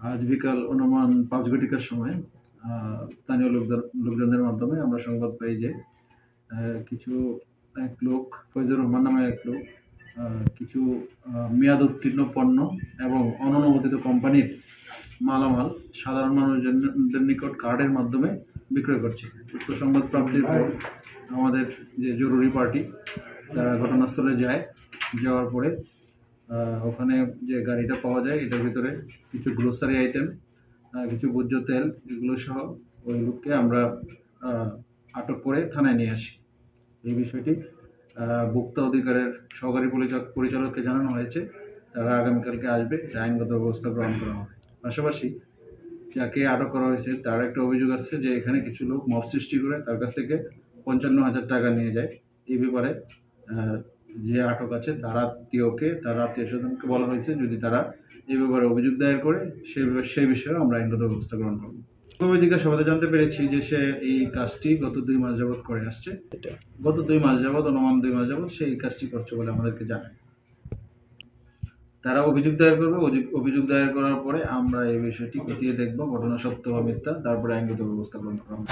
আজ বিকাল অনুমান ৫ ঘটিকার সময় স্থানীয় লোকজনদের মাধ্যমে আমরা সংবাদ পাই যে কিছু এক লোক, ফয়জুর রহমান নামে এক লোক কিছু মেয়াদ উত্তীর্ণ পণ্য এবং অননুমোদিত কোম্পানির মালামাল সাধারণ মানুষজনদের নিকট কার্ডের মাধ্যমে বিক্রয় করছে। উক্ত সংবাদ প্রাপ্তির পর আমাদের যে জরুরি পার্টি তারা ঘটনাস্থলে যায়। যাওয়ার পরে ওখানে যে গাড়িটা পাওয়া যায় এটার ভিতরে কিছু গ্রোসারি আইটেম, কিছু ভোজ্য তেল, এগুলো সহ ওই লোককে আমরা আটক করে থানায় নিয়ে আসি। এই বিষয়টি ভোক্তা অধিকারের সহকারী পরিচালককে জানানো হয়েছে। তারা আগামীকালকে আসবে, আইনগত ব্যবস্থা গ্রহণ করা হবে। পাশাপাশি যাকে আটক করা হয়েছে তার একটা অভিযোগ আছে যে এখানে কিছু লোক মব সৃষ্টি করে তার কাছ থেকে ৫৫,০০০ টাকা নিয়ে যায়। এই ব্যাপারে যে আটক আছে তার আত্মীয়-স্বজনকে বলা হয়েছে যদি তারা এই ব্যাপারে অভিযোগ দায়ের করে সেই বিষয়ে আমরা আইনগত ব্যবস্থা গ্রহণ করব। জিজ্ঞাসাবাদে জানতে পেরেছি যে সে এই কাজটি গত ২ মাস যাবৎ করে আসছে। গত ২ মাস যাবৎ, অনুমান ২ মাস যাবৎ সে এই কাজটি করছে বলে আমাদেরকে জানায়। তারা অভিযোগ দায়ের করবে। অভিযোগ দায়ের করার পরে আমরা এই বিষয়টি খতিয়ে দেখব, ঘটনা সত্য বা মিথ্যা, তারপরে আইনগত ব্যবস্থা গ্রহণ করা হবে।